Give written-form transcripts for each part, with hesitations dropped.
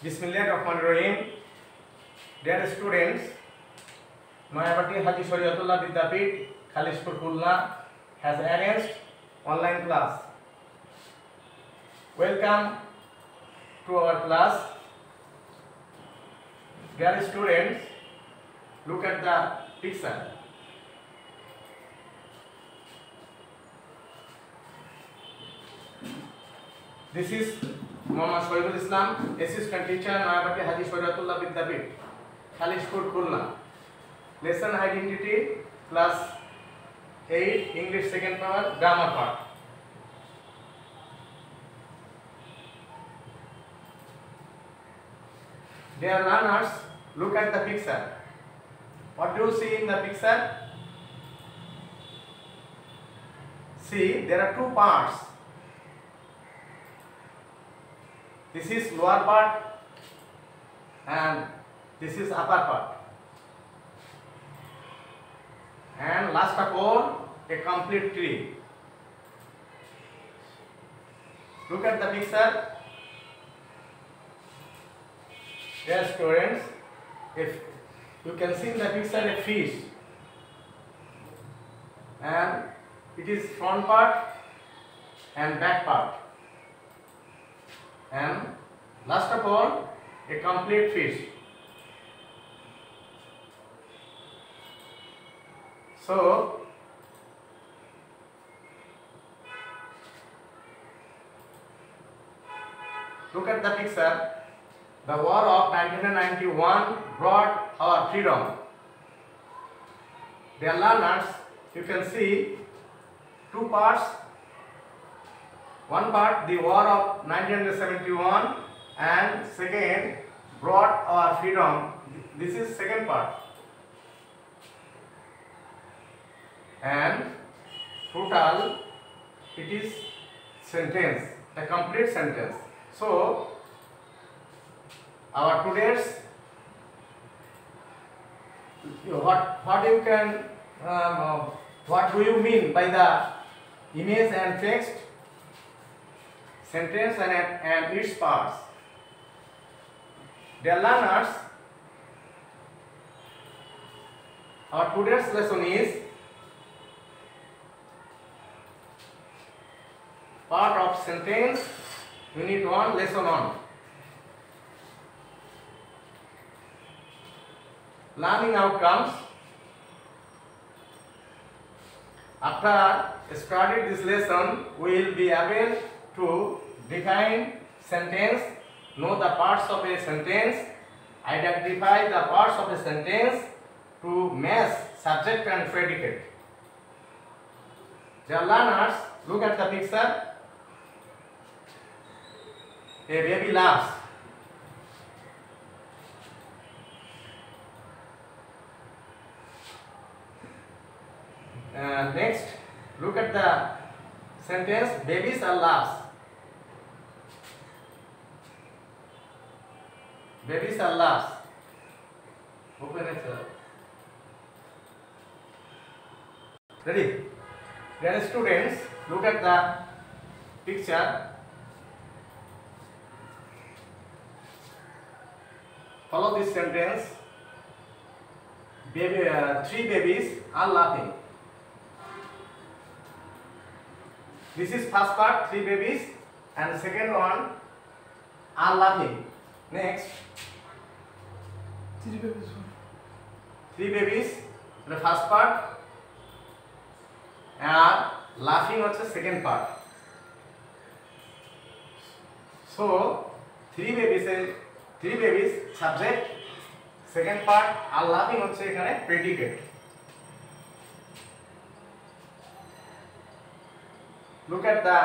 Bismillahirrahmanirrahim. Dear students, Mayapati Haji Shariatullah Vidyapith, Khalishpur, Khulna has arranged online class. Welcome to our class. Dear students, look at the picture. This is Muhammad Shahidul Islam, Assistant Teacher, Mayapati Haji Shariatullah Vidyapith, Khalishpur, Khulna. Lesson Identity, Class 8, English Second Power, Grammar Part. Dear learners, look at the picture. What do you see in the picture? See, there are two parts. This is lower part and this is upper part. And last of all, a complete tree. Look at the picture. Dear students, if you can see in the picture a fish, and it is front part and back part, and last of all a complete fish. So look at the picture. The war of 1991 brought our freedom. Dear learners, you can see two parts. One part, the war of 1971, and second, brought our freedom. This is second part. And total, it is sentence, a complete sentence. So our today's what you can what do you mean by the image and text, sentence and its parts? Dear learners, our today's lesson is part of sentence, unit 1, lesson 1. Learning outcomes. After studying this lesson, we will be able to define sentence, know the parts of a sentence, identify the parts of a sentence to match subject and predicate. Dear learners, look at the picture. A baby laughs. Next, look at the sentence. Babies are laughs. Babies are laughs. Open it. Ready? Dear students, look at the picture. Follow this sentence. Three babies are laughing. This is first part, three babies, and second one are laughing. Next, three babies, the first part, and laughing also second part. So three babies subject, second part are laughing also ekhane predicate. Look at the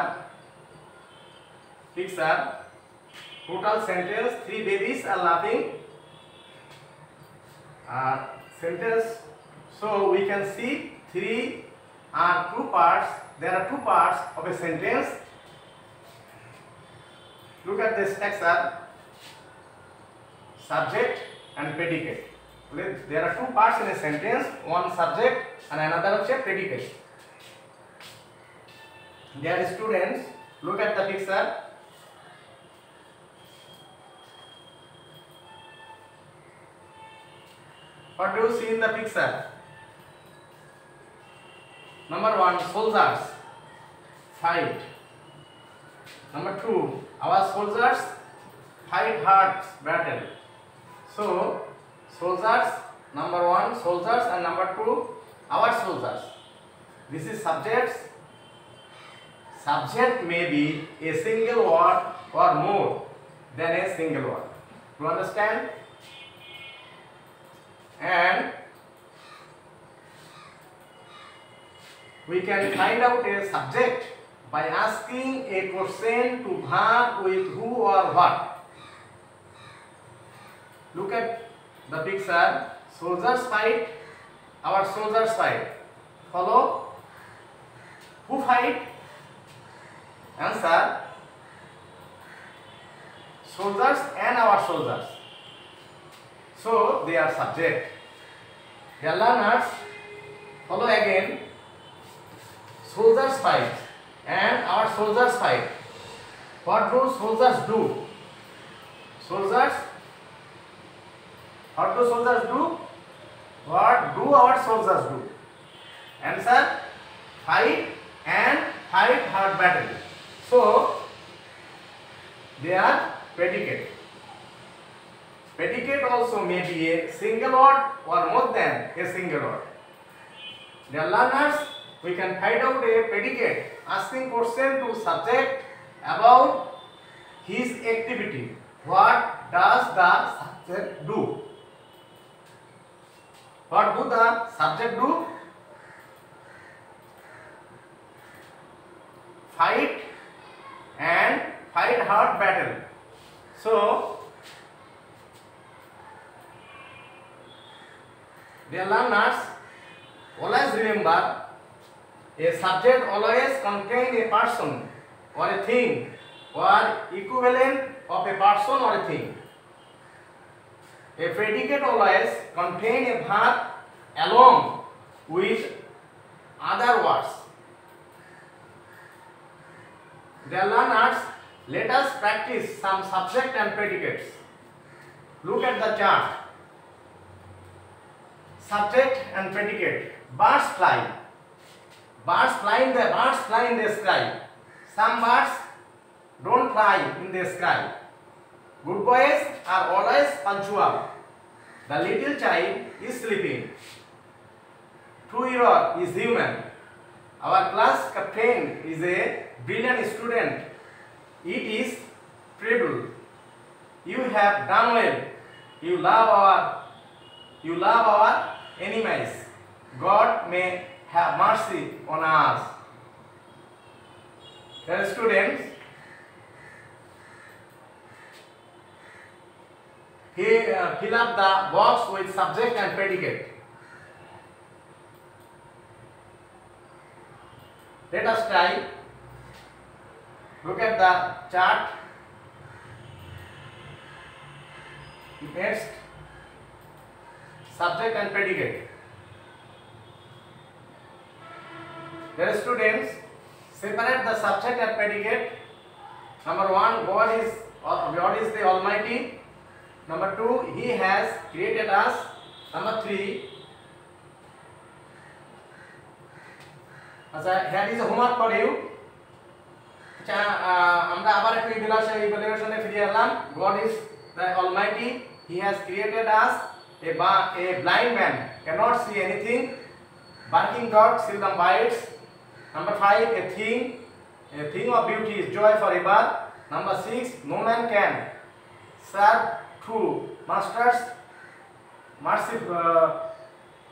picture. Total sentence, three babies are laughing. Sentence, so we can see three are two parts. There are two parts of a sentence. Look at the structure. Subject and predicate. There are two parts in a sentence, one subject and another object predicate. Dear students, look at the picture. What do you see in the picture? Number 1, soldiers fight. Number 2, our soldiers fight hard battle. So, soldiers, number 1, soldiers, and number 2, our soldiers. This is subjects. Subject may be a single word or more than a single word. You understand? And we can find out a subject by asking a question to verb with who or what. Look at the picture. Soldiers fight. Our soldiers fight. Follow. Who fight? Answer. Soldiers and our soldiers. So they are subject. Dear learners, follow again. Soldiers fight and our soldiers fight. What do soldiers do? Soldiers. What do soldiers do? What do our soldiers do? Answer. Fight and fight hard battle. So they are predicate. Predicate also may be a single word or more than a single word. Dear learners, we can find out a predicate asking question to subject about his activity. What does the subject do? What do the subject do? Fight and fight hard battle. So, dear learners, always remember, a subject always contains a person or a thing or equivalent of a person or a thing. A predicate always contains a verb along with other words. Dear learners, let us practice some subject and predicates. Look at the chart. Subject and predicate. Birds fly. Birds fly in the sky. Some birds don't fly in the sky. Good boys are always punctual. The little child is sleeping. True hero is human. Our class captain is a brilliant student. It is terrible. You have done well. You love our enemies. God may have mercy on us. Dear students, fill up the box with subject and predicate. Let us try. Look at the chart. Next, subject and predicate. Dear students, separate the subject and predicate. Number 1, God is the Almighty. Number 2, He has created us. Number 3, here is a homework for you. আমরা আবার একটু ইভালুয়েশনে ফিরে এলাম। God is the Almighty. He has created us. A blind man cannot see anything. Barking dog seldom bites. Number 5, a thing of beauty is joy forever. Number 6, no man can serve two masters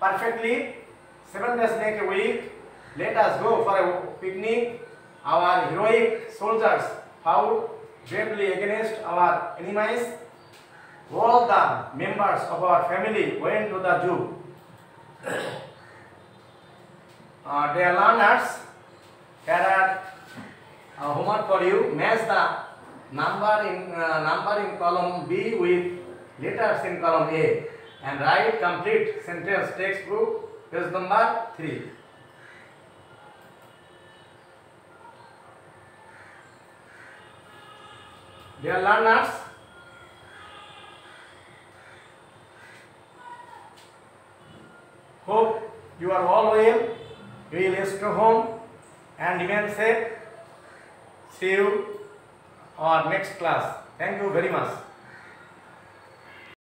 perfectly. 7 days make a week. Let us go for a picnic. Our heroic soldiers fought bravely against our enemies. All the members of our family went to the zoo. Dear learners, here are homework for you. Match the number in column B with letters in column A and write complete sentence. Textbook, page number 3. Dear learners, You are all well. You will stay home and remain safe. See you our next class. Thank you very much.